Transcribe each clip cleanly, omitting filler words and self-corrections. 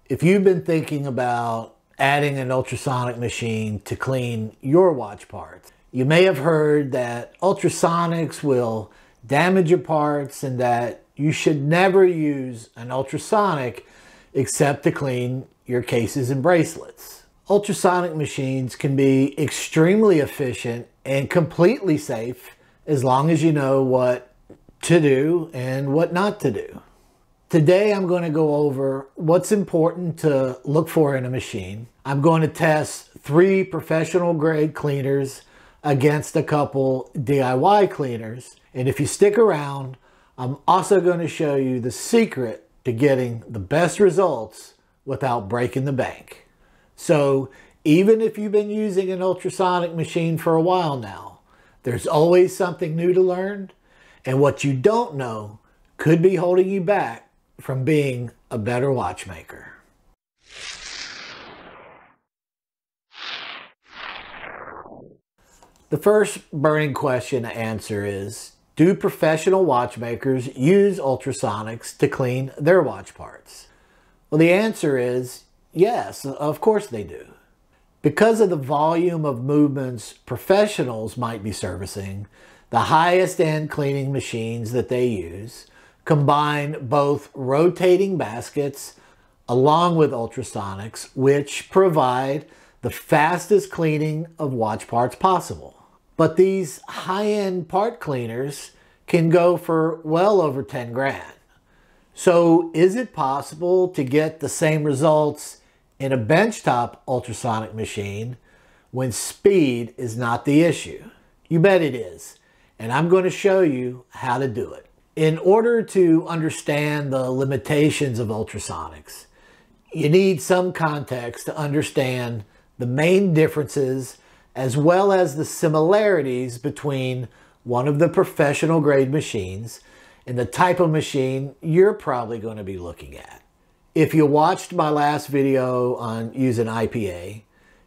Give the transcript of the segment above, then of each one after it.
If you've been thinking about adding an ultrasonic machine to clean your watch parts, you may have heard that ultrasonics will damage your parts and that you should never use an ultrasonic except to clean your cases and bracelets. Ultrasonic machines can be extremely efficient and completely safe as long as you know what to do and what not to do. Today I'm going to go over what's important to look for in a machine. I'm going to test 3 professional grade cleaners against a couple DIY cleaners. And if you stick around, I'm also going to show you the secret to getting the best results without breaking the bank. So even if you've been using an ultrasonic machine for a while now, there's always something new to learn, and what you don't know could be holding you back from being a better watchmaker. The first burning question to answer is, do professional watchmakers use ultrasonics to clean their watch parts? Well, the answer is yes, of course they do. Because of the volume of movements professionals might be servicing, the highest end cleaning machines that they use combine both rotating baskets along with ultrasonics, which provide the fastest cleaning of watch parts possible. But these high-end part cleaners can go for well over 10 grand. So is it possible to get the same results in a benchtop ultrasonic machine when speed is not the issue? You bet it is, and I'm going to show you how to do it. In order to understand the limitations of ultrasonics, you need some context to understand the main differences as well as the similarities between one of the professional grade machines and the type of machine you're probably going to be looking at. If you watched my last video on using IPA,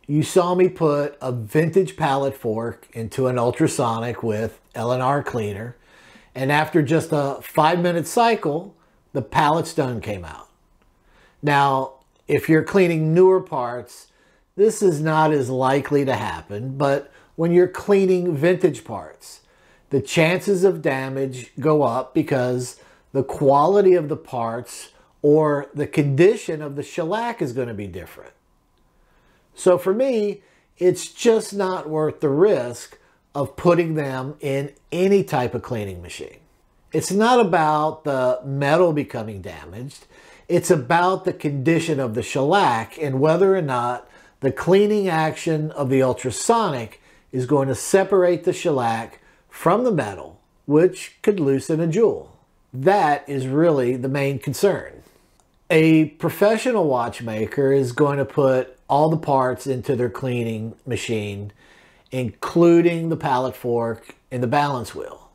you saw me put a vintage pallet fork into an ultrasonic with L&R cleaner, and after just a 5-minute cycle, the pallet stone came out. Now, if you're cleaning newer parts, this is not as likely to happen, but when you're cleaning vintage parts, the chances of damage go up because the quality of the parts or the condition of the shellac is going to be different. So for me, it's just not worth the risk of putting them in any type of cleaning machine. It's not about the metal becoming damaged. It's about the condition of the shellac and whether or not the cleaning action of the ultrasonic is going to separate the shellac from the metal, which could loosen a jewel. That is really the main concern. A professional watchmaker is going to put all the parts into their cleaning machine, including the pallet fork and the balance wheel.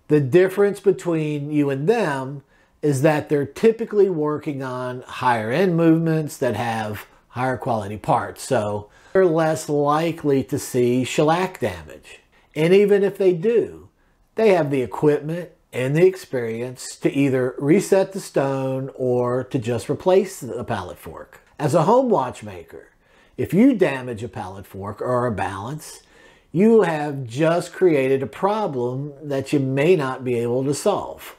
The difference between you and them is that they're typically working on higher end movements that have higher quality parts, so they're less likely to see shellac damage. And even if they do, they have the equipment and the experience to either reset the stone or to just replace the pallet fork. As a home watchmaker, if you damage a pallet fork or a balance, you have just created a problem that you may not be able to solve.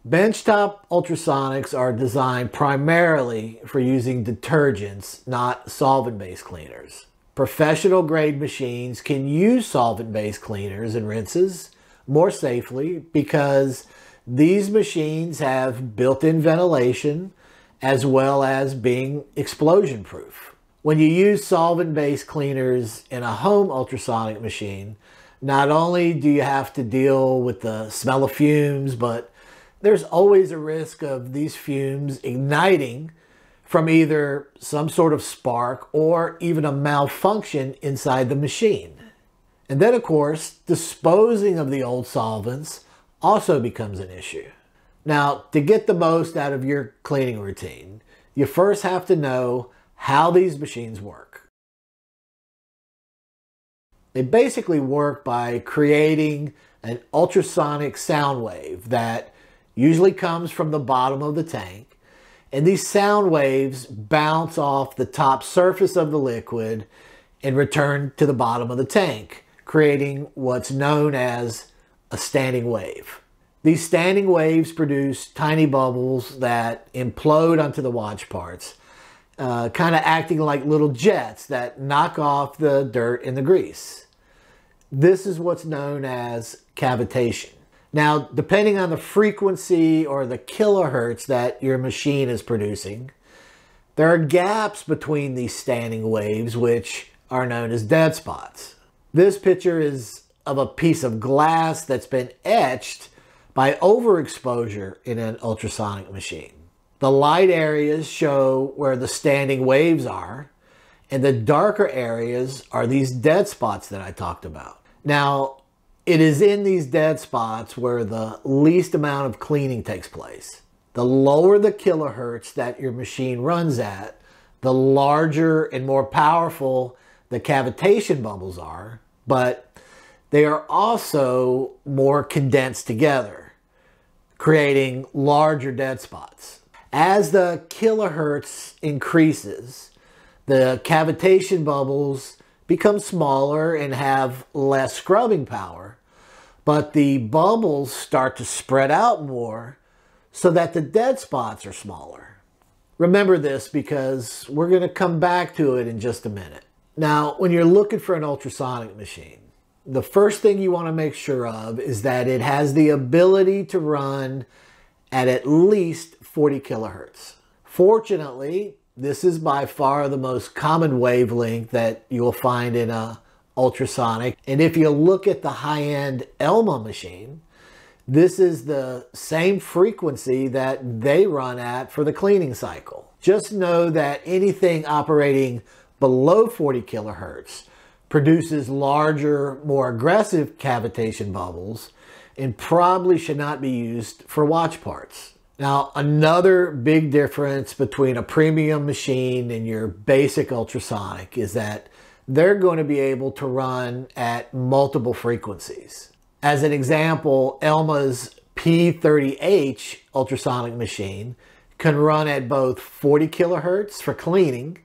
Benchtop ultrasonics are designed primarily for using detergents, not solvent-based cleaners. Professional grade machines can use solvent-based cleaners and rinses more safely because these machines have built-in ventilation as well as being explosion-proof. When you use solvent-based cleaners in a home ultrasonic machine, not only do you have to deal with the smell of fumes, but there's always a risk of these fumes igniting from either some sort of spark or even a malfunction inside the machine. And then, of course, disposing of the old solvents also becomes an issue. Now, to get the most out of your cleaning routine, you first have to know how these machines work. They basically work by creating an ultrasonic sound wave that usually comes from the bottom of the tank And these sound waves bounce off the top surface of the liquid and return to the bottom of the tank, creating what's known as a standing wave. These standing waves produce tiny bubbles that implode onto the watch parts, kind of acting like little jets that knock off the dirt and the grease. This is what's known as cavitation. Now, depending on the frequency or the kilohertz that your machine is producing, there are gaps between these standing waves, which are known as dead spots. This picture is of a piece of glass that's been etched by overexposure in an ultrasonic machine. The light areas show where the standing waves are, and the darker areas are these dead spots that I talked about. Now, it is in these dead spots where the least amount of cleaning takes place. The lower the kilohertz that your machine runs at, the larger and more powerful the cavitation bubbles are, but they are also more condensed together, creating larger dead spots. As the kilohertz increases, the cavitation bubbles become smaller and have less scrubbing power, but the bubbles start to spread out more so that the dead spots are smaller. Remember this because we're going to come back to it in just a minute. Now, when you're looking for an ultrasonic machine, the first thing you want to make sure of is that it has the ability to run at least 40 kilohertz. Fortunately, this is by far the most common wavelength that you'll find in a ultrasonic. And if you look at the high-end Elma machine, this is the same frequency that they run at for the cleaning cycle. Just know that anything operating below 40 kilohertz produces larger, more aggressive cavitation bubbles and probably should not be used for watch parts. Now, another big difference between a premium machine and your basic ultrasonic is that they're going to be able to run at multiple frequencies. As an example, Elma's P30H ultrasonic machine can run at both 40 kilohertz for cleaning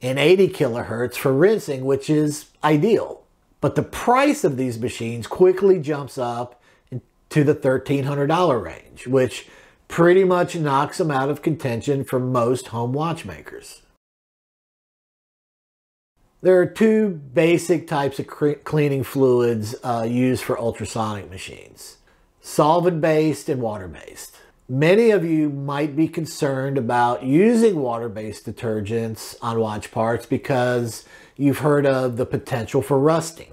and 80 kilohertz for rinsing, which is ideal. But the price of these machines quickly jumps up to the $1,300 range, which pretty much knocks them out of contention for most home watchmakers. There are two basic types of cleaning fluids used for ultrasonic machines: solvent-based and water-based. Many of you might be concerned about using water-based detergents on watch parts because you've heard of the potential for rusting.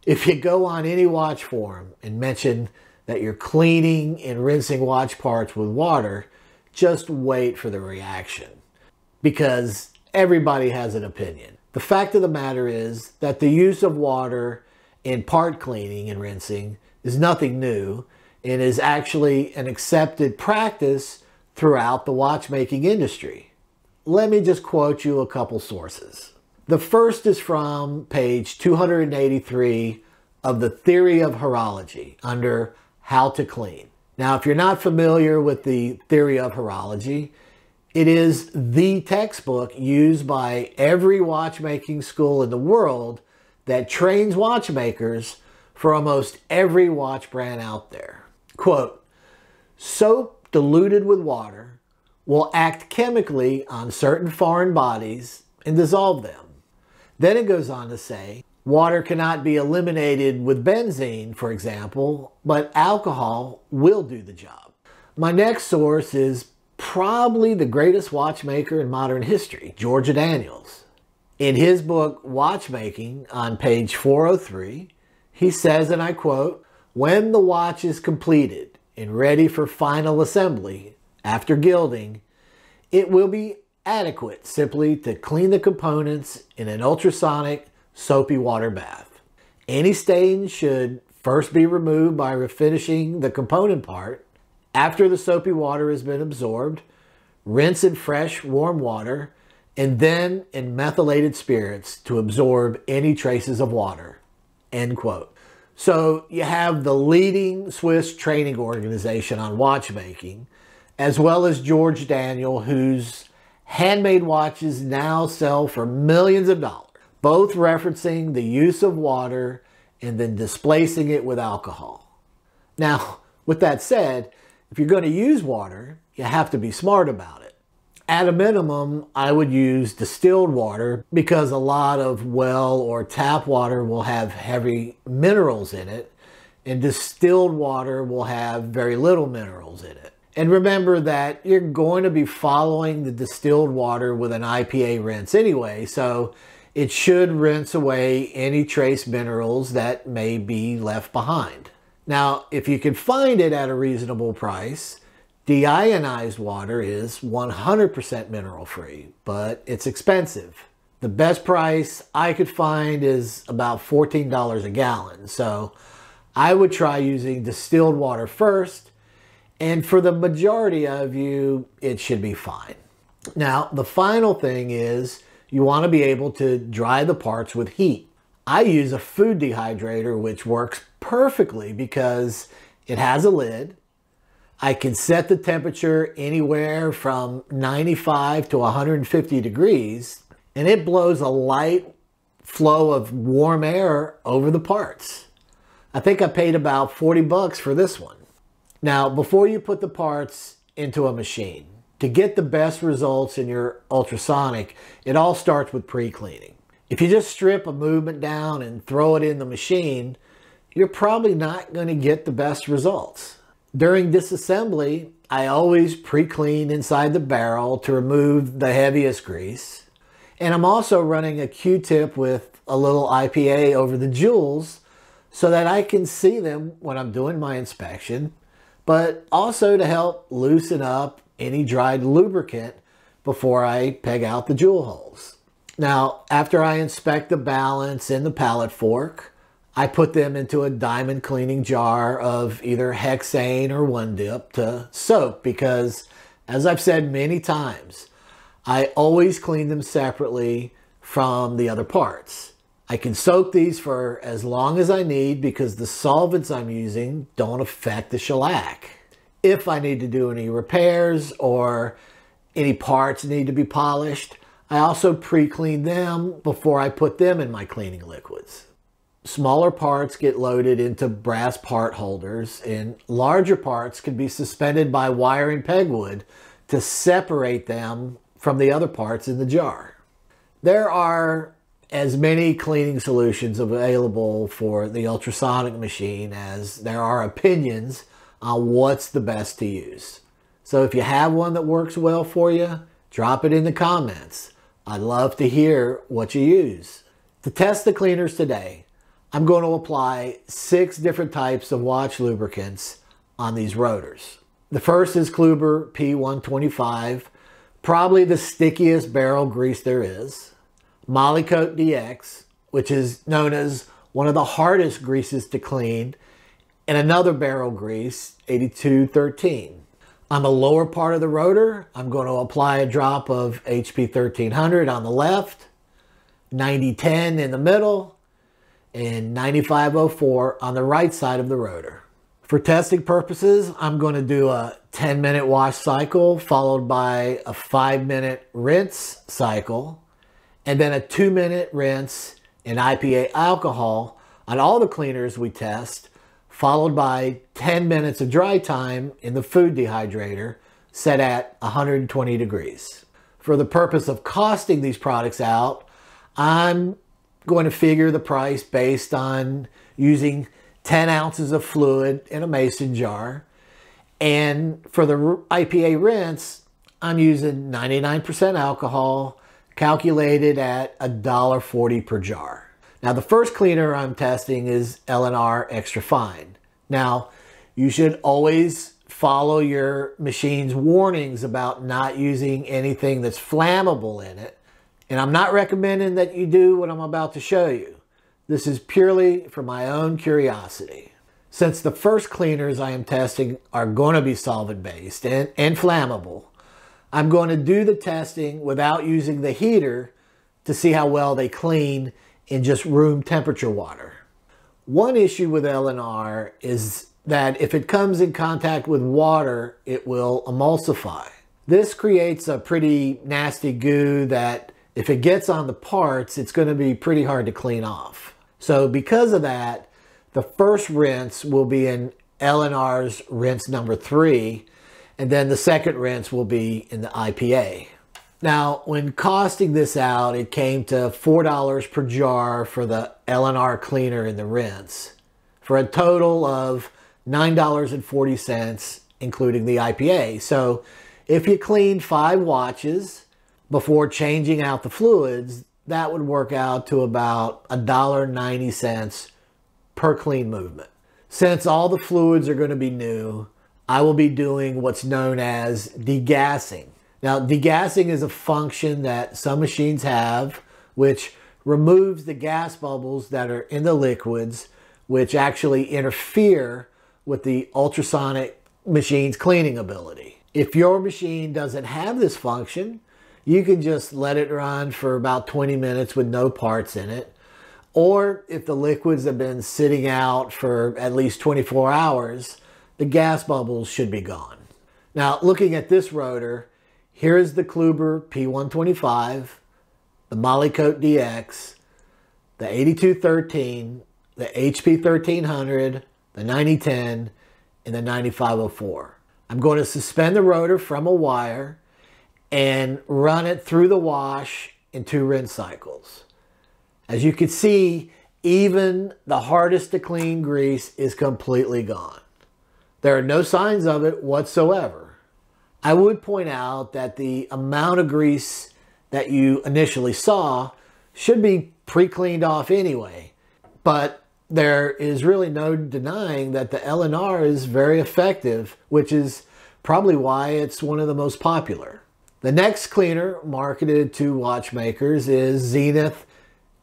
If you go on any watch forum and mention that you're cleaning and rinsing watch parts with water, just wait for the reaction, because everybody has an opinion. The fact of the matter is that the use of water in part cleaning and rinsing is nothing new and is actually an accepted practice throughout the watchmaking industry. Let me just quote you a couple sources. The first is from page 283 of the Theory of Horology under How to Clean. Now, if you're not familiar with the Theory of Horology, it is the textbook used by every watchmaking school in the world that trains watchmakers for almost every watch brand out there. Quote, "Soap diluted with water will act chemically on certain foreign bodies and dissolve them." Then it goes on to say, water cannot be eliminated with benzene, for example, but alcohol will do the job. My next source is probably the greatest watchmaker in modern history, George Daniels. In his book, Watchmaking, on page 403, he says, and I quote, "When the watch is completed and ready for final assembly, after gilding, it will be adequate simply to clean the components in an ultrasonic soapy water bath. Any stains should first be removed by refinishing the component part. After the soapy water has been absorbed, rinse in fresh warm water and then in methylated spirits to absorb any traces of water." End quote. So you have the leading Swiss training organization on watchmaking as well as George Daniel, whose handmade watches now sell for millions of dollars, both referencing the use of water and then displacing it with alcohol. Now, with that said, if you're going to use water, you have to be smart about it. At a minimum, I would use distilled water because a lot of well or tap water will have heavy minerals in it, and distilled water will have very little minerals in it. And remember that you're going to be following the distilled water with an IPA rinse anyway, so it should rinse away any trace minerals that may be left behind. Now, if you can find it at a reasonable price, deionized water is 100% mineral free, but it's expensive. The best price I could find is about $14 a gallon, so I would try using distilled water first, and for the majority of you, it should be fine. Now, the final thing is you want to be able to dry the parts with heat. I use a food dehydrator, which works perfectly because it has a lid. I can set the temperature anywhere from 95 to 150 degrees, and it blows a light flow of warm air over the parts. I think I paid about 40 bucks for this one. Now, before you put the parts into a machine, to get the best results in your ultrasonic, it all starts with pre-cleaning. If you just strip a movement down and throw it in the machine, you're probably not going to get the best results. During disassembly, I always pre-clean inside the barrel to remove the heaviest grease. And I'm also running a Q-tip with a little IPA over the jewels so that I can see them when I'm doing my inspection, but also to help loosen up any dried lubricant before I peg out the jewel holes. Now, after I inspect the balance and the pallet fork, I put them into a diamond cleaning jar of either hexane or one dip to soak because, as I've said many times, I always clean them separately from the other parts. I can soak these for as long as I need because the solvents I'm using don't affect the shellac. If I need to do any repairs or any parts need to be polished, I also pre-clean them before I put them in my cleaning liquids. Smaller parts get loaded into brass part holders, and larger parts can be suspended by wire and pegwood to separate them from the other parts in the jar. There are as many cleaning solutions available for the ultrasonic machine as there are opinions on what's the best to use. So if you have one that works well for you, drop it in the comments. I'd love to hear what you use. To test the cleaners today, I'm going to apply 6 different types of watch lubricants on these rotors. The first is Kluber P125, probably the stickiest barrel grease there is. Molykote DX, which is known as one of the hardest greases to clean, and another barrel grease, 8213. On the lower part of the rotor, I'm going to apply a drop of HP 1300 on the left, 9010 in the middle, and 9504 on the right side of the rotor. For testing purposes, I'm going to do a 10-minute wash cycle followed by a 5-minute rinse cycle, and then a 2-minute rinse in IPA alcohol on all the cleaners we test, followed by 10 minutes of dry time in the food dehydrator set at 120 degrees. For the purpose of costing these products out, I'm going to figure the price based on using 10 ounces of fluid in a mason jar. And for the IPA rinse, I'm using 99% alcohol, calculated at $1.40 per jar. Now, the first cleaner I'm testing is L&R Extra Fine. Now, you should always follow your machine's warnings about not using anything that's flammable in it. And I'm not recommending that you do what I'm about to show you. This is purely for my own curiosity. Since the first cleaners I am testing are going to be solvent-based and flammable, I'm going to do the testing without using the heater to see how well they clean in just room temperature water. One issue with L&R is that if it comes in contact with water, it will emulsify. This creates a pretty nasty goo that if it gets on the parts, it's going to be pretty hard to clean off. So because of that, the first rinse will be in L&R's rinse number 3, and then the second rinse will be in the IPA. Now, when costing this out, it came to $4 per jar for the L&R cleaner in the rinse, for a total of $9.40, including the IPA. So if you cleaned 5 watches before changing out the fluids, that would work out to about $1.90 per clean movement. Since all the fluids are going to be new, I will be doing what's known as degassing. Now, degassing is a function that some machines have, which removes the gas bubbles that are in the liquids, which actually interfere with the ultrasonic machine's cleaning ability. If your machine doesn't have this function, you can just let it run for about 20 minutes with no parts in it. Or if the liquids have been sitting out for at least 24 hours, the gas bubbles should be gone. Now, looking at this rotor, here is the Kluber P125, the Molykote DX, the 8213, the HP 1300, the 9010, and the 9504. I'm going to suspend the rotor from a wire and run it through the wash in 2 rinse cycles. As you can see, even the hardest to clean grease is completely gone. There are no signs of it whatsoever. I would point out that the amount of grease that you initially saw should be pre-cleaned off anyway, but there is really no denying that the L&R is very effective, which is probably why it's one of the most popular. The next cleaner marketed to watchmakers is Zenith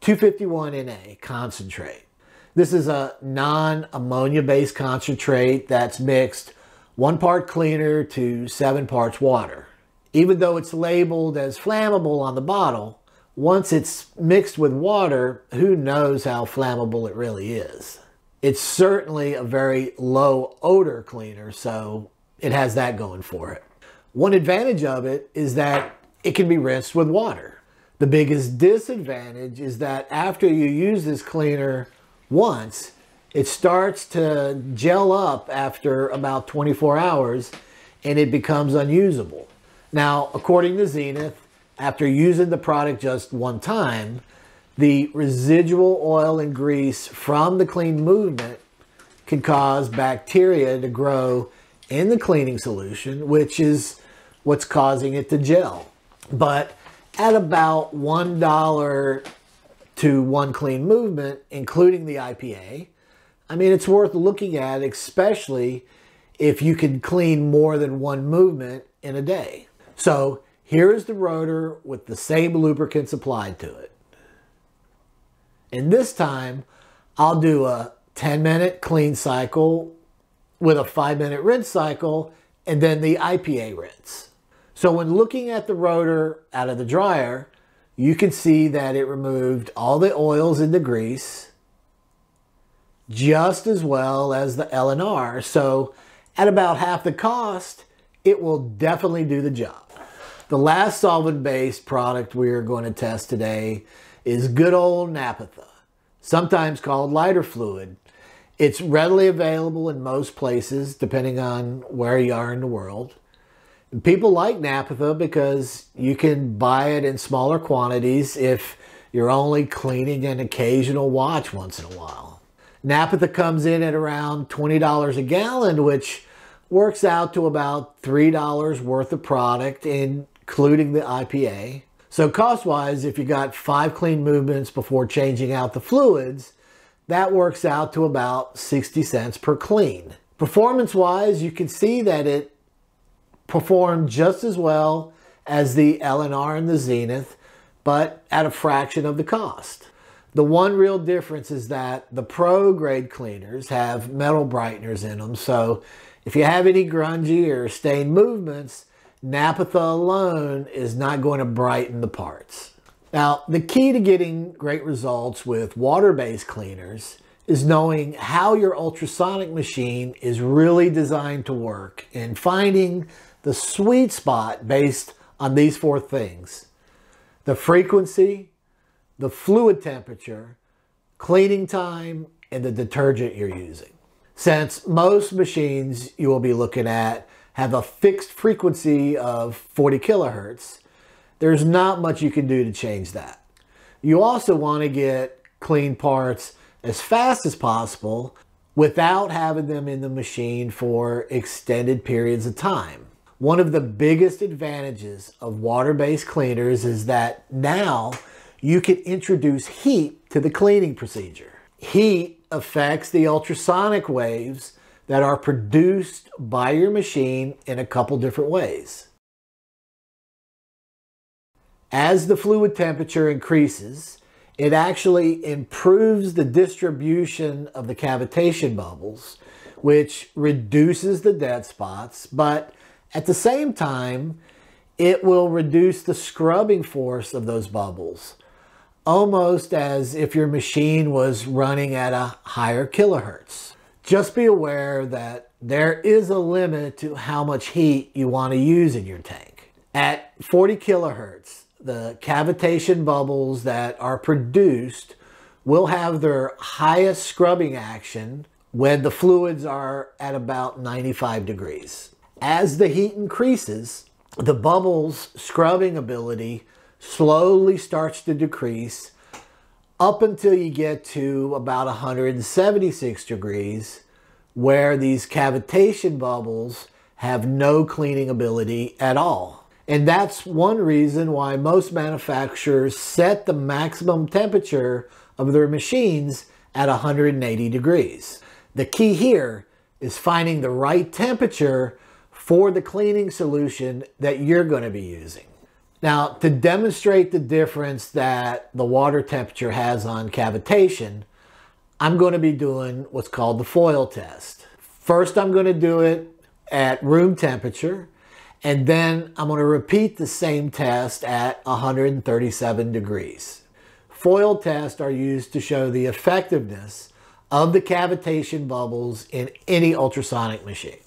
251NA concentrate. This is a non-ammonia based concentrate that's mixed 1 part cleaner to 7 parts water. Even though it's labeled as flammable on the bottle, once it's mixed with water, who knows how flammable it really is. It's certainly a very low odor cleaner, so it has that going for it. One advantage of it is that it can be rinsed with water. The biggest disadvantage is that after you use this cleaner once, it starts to gel up after about 24 hours and it becomes unusable. Now, according to Zenith, after using the product just one time, the residual oil and grease from the clean movement can cause bacteria to grow in the cleaning solution, which is what's causing it to gel. But at about $1 to 1 clean movement, including the IPA, I mean, it's worth looking at, especially if you can clean more than 1 movement in a day. So here is the rotor with the same lubricants applied to it. And this time, I'll do a 10-minute clean cycle with a 5-minute rinse cycle, and then the IPA rinse. So when looking at the rotor out of the dryer, you can see that it removed all the oils and the grease, just as well as the L&R. So at about half the cost, it will definitely do the job. The last solvent-based product we are going to test today is good old naphtha, sometimes called lighter fluid. It's readily available in most places, depending on where you are in the world. People like naphtha because you can buy it in smaller quantities if you're only cleaning an occasional watch once in a while. Naphtha comes in at around $20 a gallon, which works out to about $3 worth of product, including the IPA. So cost-wise, if you got 5 clean movements before changing out the fluids, that works out to about 60 cents per clean. Performance-wise, you can see that it performed just as well as the L&R and the Zenith, but at a fraction of the cost. The one real difference is that the pro grade cleaners have metal brighteners in them, so if you have any grungy or stained movements, naphtha alone is not going to brighten the parts. Now, the key to getting great results with water-based cleaners is knowing how your ultrasonic machine is really designed to work and finding the sweet spot based on these four things: the frequency, the fluid temperature, cleaning time, and the detergent you're using. Since most machines you will be looking at have a fixed frequency of 40 kilohertz, there's not much you can do to change that. You also want to get clean parts as fast as possible without having them in the machine for extended periods of time. One of the biggest advantages of water-based cleaners is that now you can introduce heat to the cleaning procedure. Heat affects the ultrasonic waves that are produced by your machine in a couple different ways. As the fluid temperature increases, it actually improves the distribution of the cavitation bubbles, which reduces the dead spots, but at the same time, it will reduce the scrubbing force of those bubbles, almost as if your machine was running at a higher kilohertz. Just be aware that there is a limit to how much heat you want to use in your tank. At 40 kilohertz, the cavitation bubbles that are produced will have their highest scrubbing action when the fluids are at about 95 degrees. As the heat increases, the bubble's scrubbing ability slowly starts to decrease up until you get to about 176 degrees, where these cavitation bubbles have no cleaning ability at all. And that's one reason why most manufacturers set the maximum temperature of their machines at 180 degrees. The key here is finding the right temperature for the cleaning solution that you're going to be using. Now, to demonstrate the difference that the water temperature has on cavitation, I'm going to be doing what's called the foil test. First, I'm going to do it at room temperature, and then I'm going to repeat the same test at 137 degrees. Foil tests are used to show the effectiveness of the cavitation bubbles in any ultrasonic machine.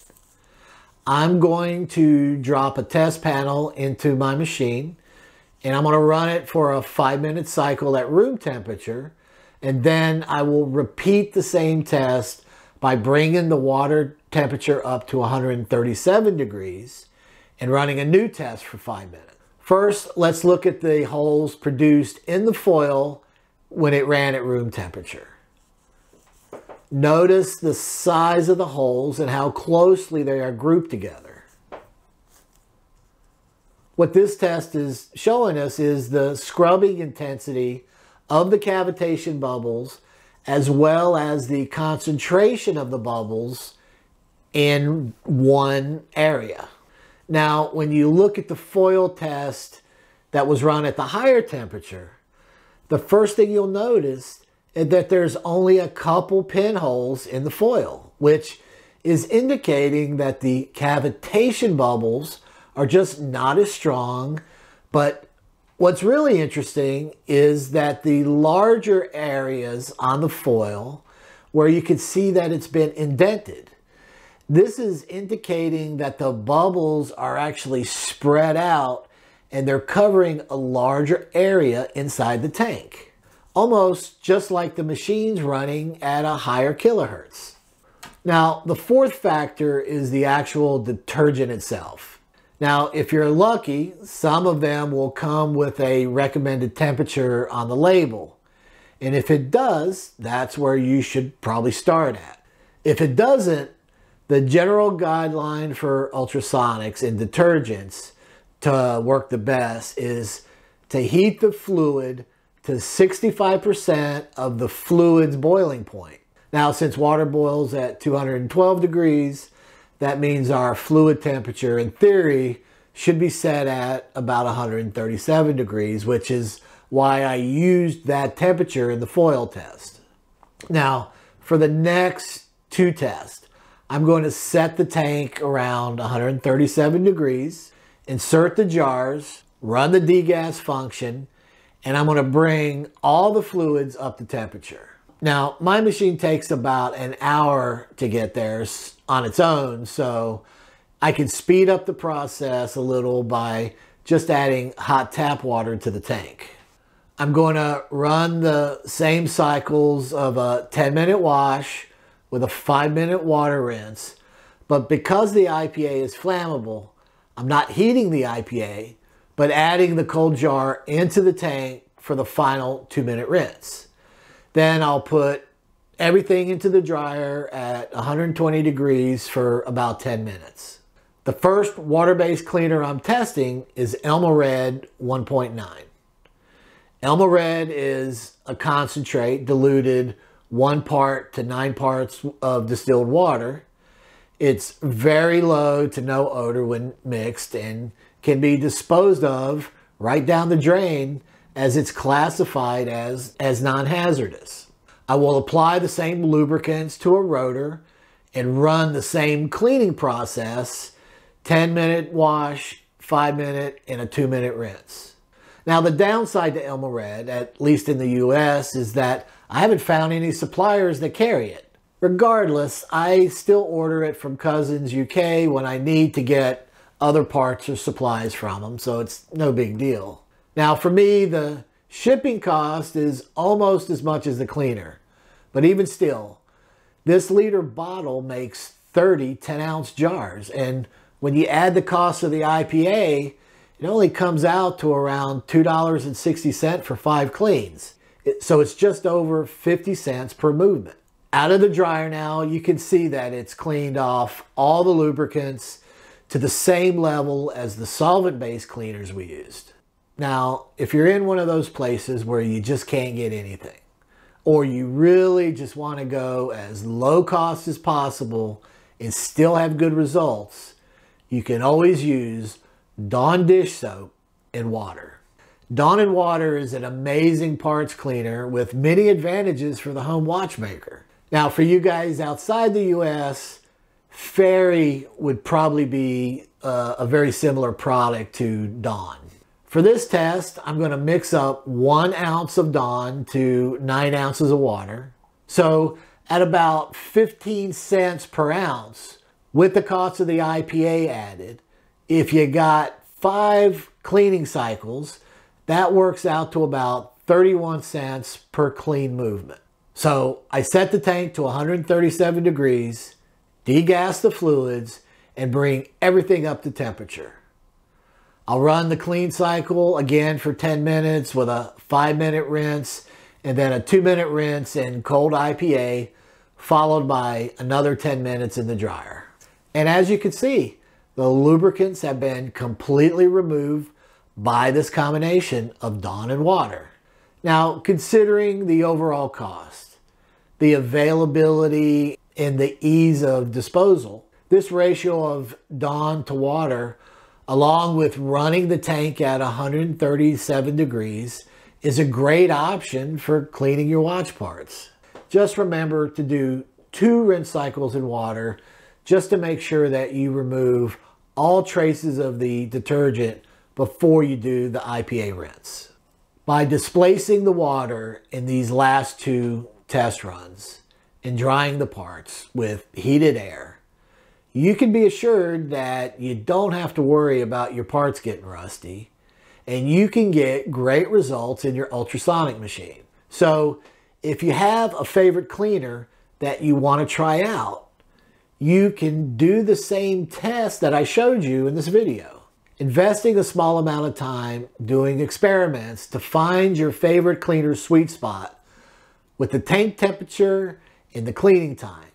I'm going to drop a test panel into my machine, and I'm going to run it for a 5-minute cycle at room temperature, and then I will repeat the same test by bringing the water temperature up to 137 degrees and running a new test for 5 minutes. First, let's look at the holes produced in the foil when it ran at room temperature. Notice the size of the holes and how closely they are grouped together. What this test is showing us is the scrubbing intensity of the cavitation bubbles, as well as the concentration of the bubbles in one area. Now, when you look at the foil test that was run at the higher temperature, the first thing you'll notice is that there's only a couple pinholes in the foil, which is indicating that the cavitation bubbles are just not as strong. But what's really interesting is that the larger areas on the foil, where you can see that it's been indented, this is indicating that the bubbles are actually spread out and they're covering a larger area inside the tank, almost just like the machine's running at a higher kilohertz. Now, the fourth factor is the actual detergent itself. Now, if you're lucky, some of them will come with a recommended temperature on the label. And if it does, that's where you should probably start at. If it doesn't, the general guideline for ultrasonics and detergents to work the best is to heat the fluid to 65% of the fluid's boiling point. Now, since water boils at 212 degrees, that means our fluid temperature, in theory, should be set at about 137 degrees, which is why I used that temperature in the foil test. Now, for the next two tests, I'm going to set the tank around 137 degrees, insert the jars, run the degas function, and I'm going to bring all the fluids up to temperature. Now, my machine takes about an hour to get there on its own, so I can speed up the process a little by just adding hot tap water to the tank. I'm going to run the same cycles of a 10-minute wash with a 5-minute water rinse, but because the IPA is flammable, I'm not heating the IPA, but adding the cold jar into the tank for the final 2-minute rinse. Then I'll put everything into the dryer at 120 degrees for about 10 minutes. The first water-based cleaner I'm testing is Elma Red 1.9. Elma Red is a concentrate diluted 1 part to 9 parts of distilled water. It's very low to no odor when mixed and can be disposed of right down the drain as it's classified as non-hazardous. I will apply the same lubricants to a rotor and run the same cleaning process, 10-minute wash, 5-minute, and a 2-minute rinse. Now the downside to Elma Red, at least in the US, is that I haven't found any suppliers that carry it. Regardless, I still order it from Cousins UK when I need to get other parts or supplies from them, so it's no big deal. Now for me, the shipping cost is almost as much as the cleaner, but even still, this liter bottle makes 30 10-ounce jars, and when you add the cost of the IPA, it only comes out to around $2.60 for 5 cleans. So it's just over 50 cents per movement. Out of the dryer now, you can see that it's cleaned off all the lubricants to the same level as the solvent-based cleaners we used. Now, if you're in one of those places where you just can't get anything, or you really just want to go as low cost as possible and still have good results, you can always use Dawn dish soap and water. Dawn and water is an amazing parts cleaner with many advantages for the home watchmaker. Now, for you guys outside the US, Fairy would probably be a very similar product to Dawn. For this test, I'm going to mix up 1 ounce of Dawn to 9 ounces of water. So at about 15 cents per ounce, with the cost of the IPA added, if you got 5 cleaning cycles, that works out to about 31 cents per clean movement. So I set the tank to 137 degrees, degas the fluids, and bring everything up to temperature. I'll run the clean cycle again for 10 minutes with a 5-minute rinse and then a 2-minute rinse in cold IPA, followed by another 10 minutes in the dryer. And as you can see, the lubricants have been completely removed by this combination of Dawn and water. Now, considering the overall cost, the availability, and the ease of disposal, this ratio of Dawn to water, along with running the tank at 137 degrees, is a great option for cleaning your watch parts. Just remember to do 2 rinse cycles in water just to make sure that you remove all traces of the detergent before you do the IPA rinse. By displacing the water in these last 2 test runs and drying the parts with heated air, you can be assured that you don't have to worry about your parts getting rusty, and you can get great results in your ultrasonic machine. So if you have a favorite cleaner that you want to try out, you can do the same test that I showed you in this video. Investing a small amount of time doing experiments to find your favorite cleaner's sweet spot with the tank temperature and the cleaning time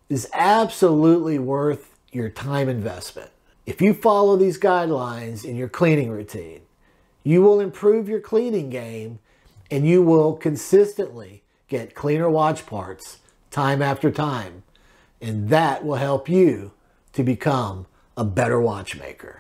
is absolutely worth your time investment. If you follow these guidelines in your cleaning routine, you will improve your cleaning game and you will consistently get cleaner watch parts time after time. And that will help you to become a better watchmaker.